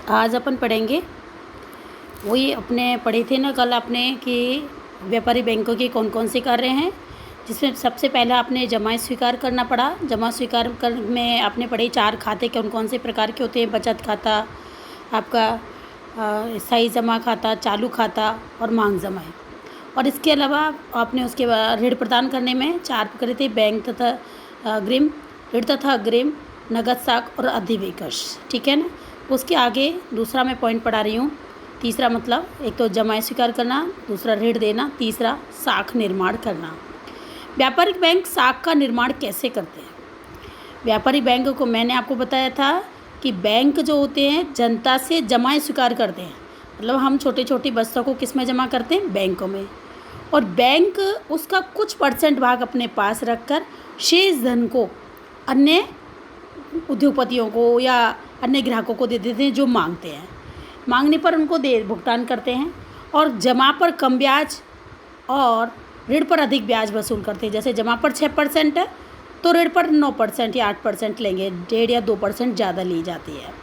आज अपन पढ़ेंगे वही अपने पढ़े थे ना कल अपने कि व्यापारी बैंकों के कौन कौन से कार्य हैं, जिसमें सबसे पहला आपने जमा स्वीकार करना पड़ा। जमा स्वीकार कर में आपने पढ़े 4 खाते कौन कौन से प्रकार के होते हैं। बचत खाता, आपका स्थायी जमा खाता, चालू खाता और मांग जमा है। और इसके अलावा आपने उसके बाद ऋण प्रदान करने में 4 पकड़े थे, बैंक तथा अग्रिम, ऋण तथा अग्रिम, नगद साख और अधिविकर्ष। ठीक है ना। उसके आगे दूसरा मैं पॉइंट पढ़ा रही हूँ। तीसरा मतलब एक तो जमा स्वीकार करना, दूसरा ऋण देना, तीसरा साख निर्माण करना। व्यापारिक बैंक साख का निर्माण कैसे करते हैं? व्यापारिक बैंक को मैंने आपको बताया था कि बैंक जो होते हैं जनता से जमा स्वीकार करते हैं। मतलब हम छोटी छोटी वस्तुओं को किस में जमा करते हैं? बैंकों में। और बैंक उसका कुछ परसेंट भाग अपने पास रखकर शेष धन को अन्य उद्योगपतियों को या अन्य ग्राहकों को दे देते हैं जो मांगते हैं। मांगने पर उनको दे भुगतान करते हैं और जमा पर कम ब्याज और ऋण पर अधिक ब्याज वसूल करते हैं। जैसे जमा पर 6% है तो ऋण पर 9% या 8% लेंगे, 1.5 या 2% ज़्यादा ली जाती है।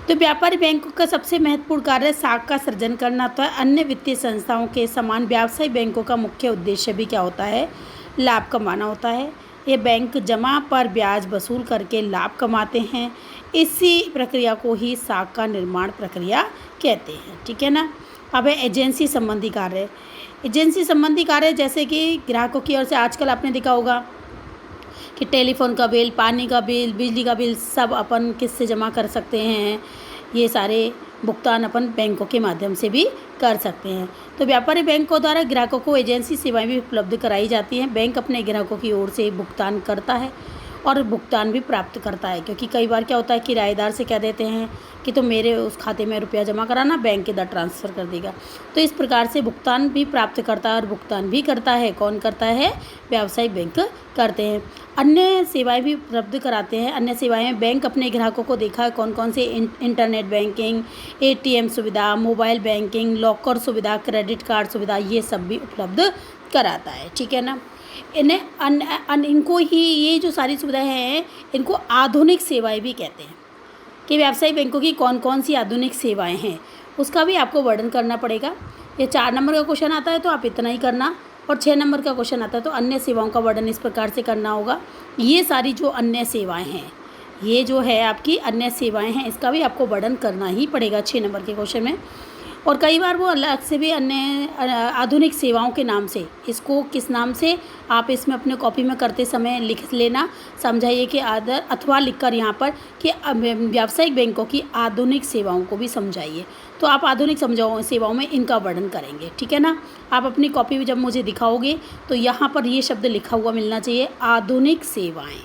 तो व्यापारी बैंकों का सबसे महत्वपूर्ण कार्य साख का सृजन करना होता है। अन्य वित्तीय संस्थाओं के समान व्यावसायिक बैंकों का मुख्य उद्देश्य भी क्या होता है? लाभ कमाना होता है। ये बैंक जमा पर ब्याज वसूल करके लाभ कमाते हैं। इसी प्रक्रिया को ही साख का निर्माण प्रक्रिया कहते हैं। ठीक है ना। अब है एजेंसी संबंधी कार्य। एजेंसी संबंधी कार्य जैसे कि ग्राहकों की ओर से आजकल आपने देखा होगा कि टेलीफोन का बिल, पानी का बिल, बिजली का बिल सब अपन किससे जमा कर सकते हैं। ये सारे भुगतान अपन बैंकों के माध्यम से भी कर सकते हैं। तो व्यापारी बैंकों द्वारा ग्राहकों को एजेंसी सेवाएं भी उपलब्ध कराई जाती हैं। बैंक अपने ग्राहकों की ओर से भुगतान करता है और भुगतान भी प्राप्त करता है, क्योंकि कई बार क्या होता है किराएदार से कह देते हैं कि तो मेरे उस खाते में रुपया जमा कराना, बैंक इधर ट्रांसफ़र कर देगा। तो इस प्रकार से भुगतान भी प्राप्त करता है और भुगतान भी करता है। कौन करता है? व्यावसायिक बैंक करते हैं। अन्य सेवाएं भी उपलब्ध कराते हैं। अन्य सेवाएं बैंक अपने ग्राहकों को देखा है कौन कौन से? इंटरनेट बैंकिंग, ATM सुविधा, मोबाइल बैंकिंग, लॉकर सुविधा, क्रेडिट कार्ड सुविधा, ये सब भी उपलब्ध कराता है। ठीक है ना। इनको ही ये जो सारी सुविधाएं हैं इनको आधुनिक सेवाएं भी कहते हैं। कि व्यावसायिक बैंकों की कौन कौन सी आधुनिक सेवाएं हैं उसका भी आपको वर्णन करना पड़ेगा। ये 4 नंबर का क्वेश्चन आता है तो आप इतना ही करना, और 6 नंबर का क्वेश्चन आता है तो अन्य सेवाओं का वर्णन इस प्रकार से करना होगा। ये सारी जो अन्य सेवाएं हैं, ये जो है आपकी अन्य सेवाएं हैं, इसका भी आपको वर्णन करना ही पड़ेगा 6 नंबर के क्वेश्चन में। और कई बार वो अलग से भी अन्य आधुनिक सेवाओं के नाम से, इसको किस नाम से आप इसमें अपने कॉपी में करते समय लिख लेना, समझाइए कि अथवा लिखकर यहाँ पर कि व्यावसायिक बैंकों की आधुनिक सेवाओं को भी समझाइए। तो आप आधुनिक सेवाओं में इनका वर्णन करेंगे। ठीक है ना। आप अपनी कॉपी में जब मुझे दिखाओगे तो यहाँ पर ये शब्द लिखा हुआ मिलना चाहिए, आधुनिक सेवाएँ,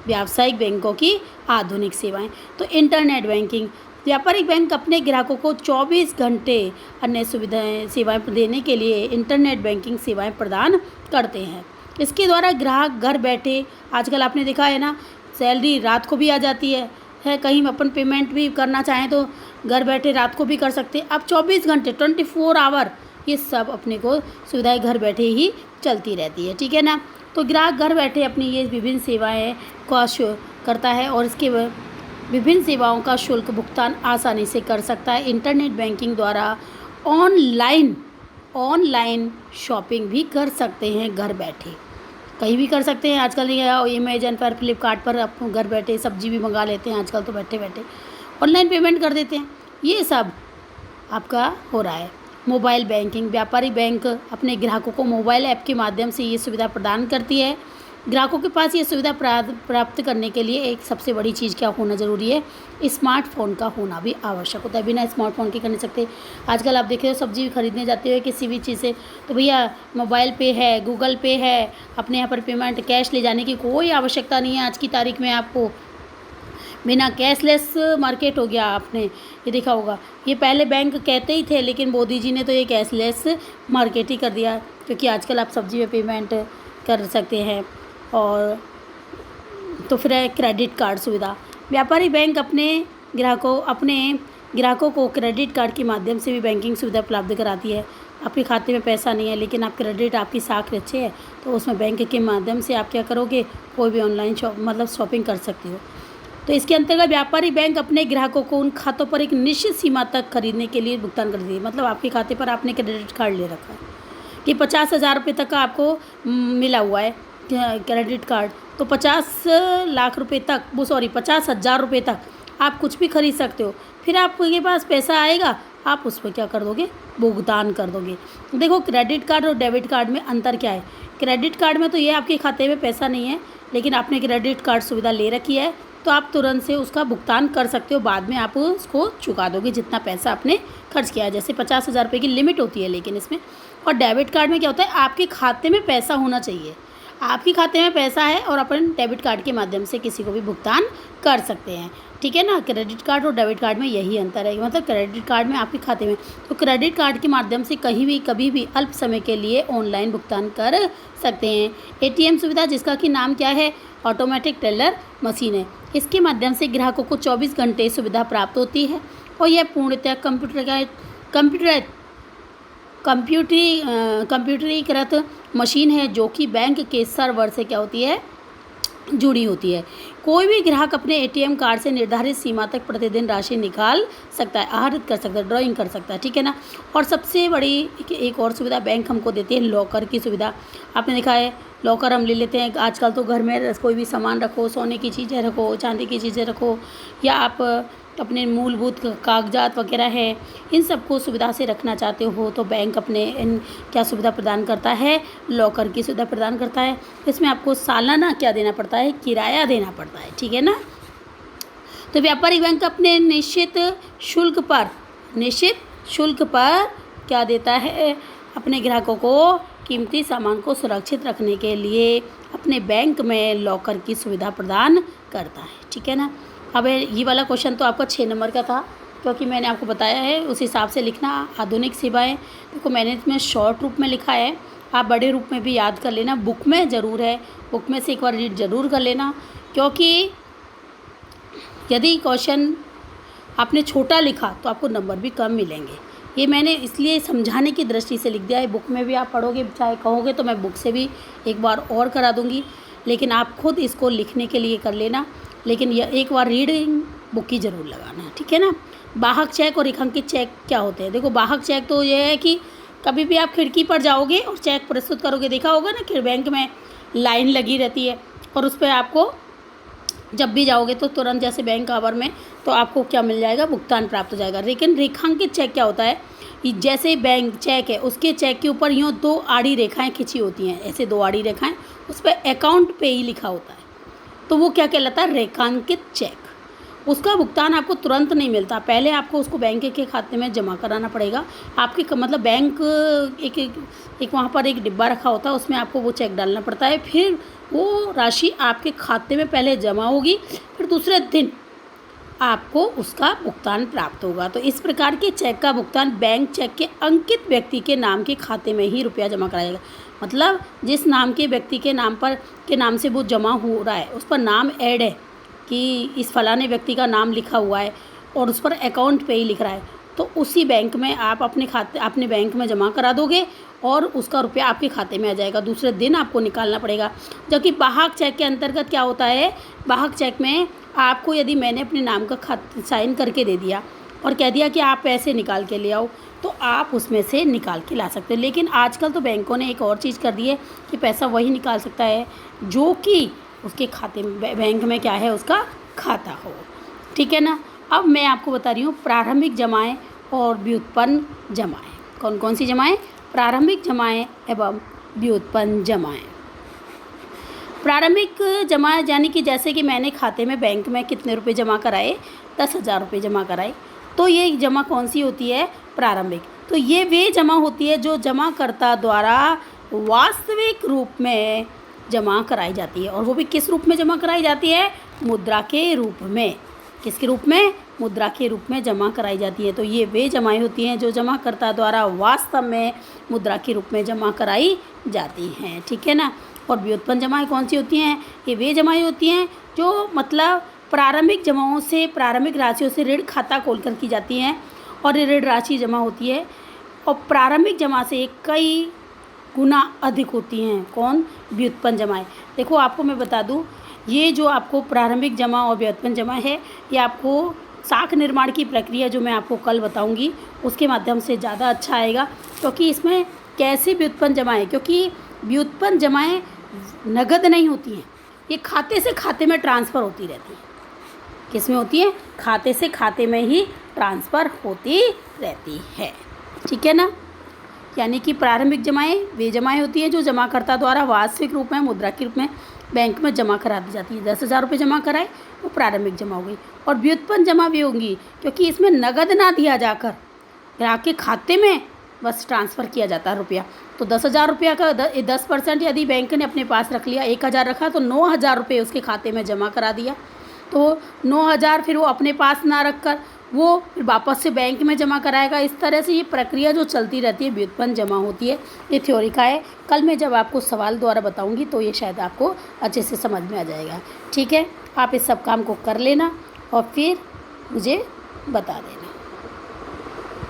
व्यावसायिक बैंकों की आधुनिक सेवाएँ। तो इंटरनेट बैंकिंग, व्यापारिक बैंक अपने ग्राहकों को 24 घंटे अन्य सुविधाएं सेवाएं देने के लिए इंटरनेट बैंकिंग सेवाएं प्रदान करते हैं। इसके द्वारा ग्राहक घर बैठे, आजकल आपने देखा है ना, सैलरी रात को भी आ जाती है कहीं अपन पेमेंट भी करना चाहें तो घर बैठे रात को भी कर सकते हैं। अब 24 घंटे 24 आवर ये सब अपने को सुविधाएँ घर बैठे ही चलती रहती है। ठीक है ना। तो ग्राहक घर बैठे अपनी ये विभिन्न सेवाएँ का करता है और इसके विभिन्न सेवाओं का शुल्क भुगतान आसानी से कर सकता है। इंटरनेट बैंकिंग द्वारा ऑनलाइन शॉपिंग भी कर सकते हैं घर बैठे, कहीं भी कर सकते हैं। आजकल ये अमेजन पर, फ्लिपकार्ट पर आप घर बैठे सब्जी भी मंगा लेते हैं आजकल, तो बैठे बैठे ऑनलाइन पेमेंट कर देते हैं। ये सब आपका हो रहा है। मोबाइल बैंकिंग, व्यापारी बैंक अपने ग्राहकों को मोबाइल ऐप के माध्यम से ये सुविधा प्रदान करती है। ग्राहकों के पास ये सुविधा प्राप्त करने के लिए एक सबसे बड़ी चीज़ क्या होना ज़रूरी है? स्मार्टफोन का होना भी आवश्यक होता है। बिना स्मार्टफोन के कर नहीं सकते। आजकल आप देख रहे हो सब्जी खरीदने जाते हो किसी भी चीज़ से तो भैया मोबाइल पे है, गूगल पे है, अपने यहाँ पर पेमेंट कैश ले जाने की कोई आवश्यकता नहीं है। आज की तारीख में आपको बिना कैशलेस मार्केट हो गया। आपने ये देखा होगा, ये पहले बैंक कहते ही थे लेकिन मोदी जी ने तो ये कैशलेस मार्केट ही कर दिया, क्योंकि आजकल आप सब्जी में पेमेंट कर सकते हैं। और तो फिर है क्रेडिट कार्ड सुविधा। व्यापारी बैंक अपने ग्राहकों को क्रेडिट कार्ड के माध्यम से भी बैंकिंग सुविधा उपलब्ध कराती है। आपके खाते में पैसा नहीं है लेकिन आप क्रेडिट, आपकी साख अच्छी है तो उसमें बैंक के माध्यम से आप क्या करोगे? कोई भी ऑनलाइन शॉपिंग कर सकते हो। तो इसके अंतर्गत व्यापारी बैंक अपने ग्राहकों को उन खातों पर एक निश्चित सीमा तक खरीदने के लिए भुगतान करती है। मतलब आपके खाते पर आपने क्रेडिट कार्ड ले रखा है कि 50,000 रुपये तक का आपको मिला हुआ है क्रेडिट कार्ड, तो 50,00,000 रुपये तक आप कुछ भी खरीद सकते हो। फिर आपके पास पैसा आएगा, आप उस पर क्या कर दोगे, भुगतान कर दोगे। देखो क्रेडिट कार्ड और डेबिट कार्ड में अंतर क्या है। क्रेडिट कार्ड में तो ये आपके खाते में पैसा नहीं है, लेकिन आपने क्रेडिट कार्ड सुविधा ले रखी है तो आप तुरंत से उसका भुगतान कर सकते हो। बाद में आप उसको चुका दोगे जितना पैसा आपने खर्च किया है। जैसे 50,000 रुपये की लिमिट होती है लेकिन इसमें। और डेबिट कार्ड में क्या होता है, आपके खाते में पैसा होना चाहिए। आपके खाते में पैसा है और अपन डेबिट कार्ड के माध्यम से किसी को भी भुगतान कर सकते हैं, ठीक है ना। क्रेडिट कार्ड और डेबिट कार्ड में यही अंतर है। मतलब क्रेडिट कार्ड में आपके खाते में, तो क्रेडिट कार्ड के माध्यम से कहीं भी कभी भी अल्प समय के लिए ऑनलाइन भुगतान कर सकते हैं। एटीएम सुविधा, जिसका कि नाम क्या है, ऑटोमेटिक टेलर मशीन है। इसके माध्यम से ग्राहकों को 24 घंटे सुविधा प्राप्त होती है और यह पूर्णतः कंप्यूटरीकृत मशीन है जो कि बैंक के सर्वर से क्या होती है, जुड़ी होती है। कोई भी ग्राहक अपने एटीएम कार्ड से निर्धारित सीमा तक प्रतिदिन राशि निकाल सकता है, आहरित कर सकता है, ड्राइंग कर सकता है, ठीक है ना। और सबसे बड़ी एक और सुविधा बैंक हमको देती है, लॉकर की सुविधा। आपने देखा है लॉकर हम ले लेते हैं आजकल तो घर में, कोई भी सामान रखो, सोने की चीज़ें रखो, चांदी की चीज़ें रखो, या आप अपने मूलभूत कागजात वगैरह है, इन सबको सुविधा से रखना चाहते हो तो बैंक अपने क्या सुविधा प्रदान करता है, लॉकर की सुविधा प्रदान करता है। इसमें आपको सालाना क्या देना पड़ता है, किराया देना पड़ता है, ठीक है ना। तो व्यापारिक बैंक अपने निश्चित शुल्क पर क्या देता है, अपने ग्राहकों को कीमती सामान को सुरक्षित रखने के लिए अपने बैंक में लॉकर की सुविधा प्रदान करता है, ठीक है ना। अब ये वाला क्वेश्चन तो आपका 6 नंबर का था, क्योंकि मैंने आपको बताया है उस हिसाब से लिखना। आधुनिक सेवाएं, देखो मैंने इसमें शॉर्ट रूप में लिखा है, आप बड़े रूप में भी याद कर लेना। बुक में ज़रूर है, बुक में से एक बार रीड ज़रूर कर लेना, क्योंकि यदि क्वेश्चन आपने छोटा लिखा तो आपको नंबर भी कम मिलेंगे। ये मैंने इसलिए समझाने की दृष्टि से लिख दिया है। बुक में भी आप पढ़ोगे, चाहे कहोगे तो मैं बुक से भी एक बार और करा दूँगी, लेकिन आप खुद इसको लिखने के लिए कर लेना। लेकिन यह एक बार रीडिंग बुक की ज़रूर लगाना, ठीक है ना। वाहक चेक और रेखांकित चेक क्या होते हैं। देखो वाहक चेक तो यह है कि कभी भी आप खिड़की पर जाओगे और चेक प्रस्तुत करोगे, देखा होगा ना कि बैंक में लाइन लगी रहती है और उस पर आपको जब भी जाओगे तो तुरंत जैसे बैंक आवर में तो आपको क्या मिल जाएगा, भुगतान प्राप्त हो जाएगा। लेकिन रेखांकित चेक क्या होता है, जैसे बैंक चेक है उसके चेक के ऊपर यूँ 2 आड़ी रेखाएँ खिंची होती हैं, ऐसे 2 आड़ी रेखाएँ, उस पर अकाउंट पे ही लिखा होता है, तो वो क्या कहलाता है, रेखांकित चेक। उसका भुगतान आपको तुरंत नहीं मिलता, पहले आपको उसको बैंक के खाते में जमा कराना पड़ेगा। आपके मतलब बैंक एक वहाँ पर एक डिब्बा रखा होता है, उसमें आपको वो चेक डालना पड़ता है, फिर वो राशि आपके खाते में पहले जमा होगी, फिर दूसरे दिन आपको उसका भुगतान प्राप्त होगा। तो इस प्रकार के चेक का भुगतान बैंक चेक के अंकित व्यक्ति के नाम के खाते में ही रुपया जमा कराया जाएगा। मतलब जिस नाम के व्यक्ति के नाम से वो जमा हो रहा है उस पर नाम ऐड है कि इस फलाने व्यक्ति का नाम लिखा हुआ है और उस पर अकाउंट पे ही लिख रहा है, तो उसी बैंक में आप अपने बैंक में जमा करा दोगे और उसका रुपया आपके खाते में आ जाएगा। दूसरे दिन आपको निकालना पड़ेगा। जबकि वाहक चेक के अंतर्गत क्या होता है, वाहक चेक में आपको यदि मैंने अपने नाम का साइन करके दे दिया और कह दिया कि आप पैसे निकाल के ले आओ, तो आप उसमें से निकाल के ला सकते हो। लेकिन आजकल तो बैंकों ने एक और चीज़ कर दी है कि पैसा वही निकाल सकता है जो कि उसके खाते में, बैंक में क्या है, उसका खाता हो, ठीक है ना। अब मैं आपको बता रही हूँ प्रारंभिक जमाएँ और व्युत्पन्न जमाएँ। कौन कौन सी जमाएँ, प्रारंभिक जमाएँ एवं व्युत्पन्न जमाएँ। प्रारंभिक जमा यानी कि जैसे कि मैंने खाते में बैंक में कितने रुपए जमा कराए, 10,000 रुपये जमा कराए, तो ये जमा कौन सी होती है, प्रारंभिक। तो ये वे जमा होती है जो जमाकर्ता द्वारा वास्तविक रूप में जमा कराई जाती है, और वो भी किस रूप में जमा कराई जाती है, मुद्रा के रूप में। किसके रूप में, मुद्रा के रूप में जमा कराई जाती है। तो ये वे जमाएँ होती हैं जो जमाकर्ता द्वारा वास्तव में मुद्रा के रूप में जमा कराई जाती हैं, ठीक है ना। और व्युत्पन्न जमाएँ कौन सी होती हैं, ये वे जमाएँ होती हैं जो मतलब प्रारंभिक जमाओं से, प्रारंभिक राशियों से ऋण खाता खोलकर की जाती हैं और ये ऋण राशि जमा होती है और प्रारंभिक जमा से कई गुना अधिक होती हैं। कौन, व्युत्पन्न जमाएँ। देखो आपको मैं बता दूं, ये जो आपको प्रारंभिक जमा और व्युत्पन्न जमा है, ये आपको साख निर्माण की प्रक्रिया जो मैं आपको कल बताऊंगी उसके माध्यम से ज़्यादा अच्छा आएगा, क्योंकि इसमें कैसे व्युत्पन्न जमाएं, क्योंकि व्युत्पन्न जमाएं नगद नहीं होती हैं, ये खाते से खाते में ट्रांसफ़र होती रहती हैं। किस में होती है? खाते से खाते में ही ट्रांसफ़र होती रहती है। ठीक है ना? यानी कि प्रारंभिक जमाएं वे जमाएं होती हैं जो जमाकर्ता द्वारा वास्तविक रूप में मुद्रा के रूप में बैंक में जमा करा दी जाती है। 10,000 रुपये जमा कराए वो प्रारंभिक जमा हो गई। और व्युत्पन्न जमा भी होंगी क्योंकि इसमें नगद ना दिया जाकर ग्राहक के खाते में बस ट्रांसफ़र किया जाता है रुपया। तो 10,000 रुपया का 10% यदि बैंक ने अपने पास रख लिया, 1,000 रखा तो 9,000 रुपये उसके खाते में जमा करा दिया। तो 9,000 फिर वो अपने पास ना रख कर वो फिर वापस से बैंक में जमा कराएगा। इस तरह से ये प्रक्रिया जो चलती रहती है व्युत्पन्न जमा होती है। ये थ्योरी का है। कल मैं जब आपको सवाल द्वारा बताऊंगी तो ये शायद आपको अच्छे से समझ में आ जाएगा। ठीक है, आप इस सब काम को कर लेना और फिर मुझे बता देना।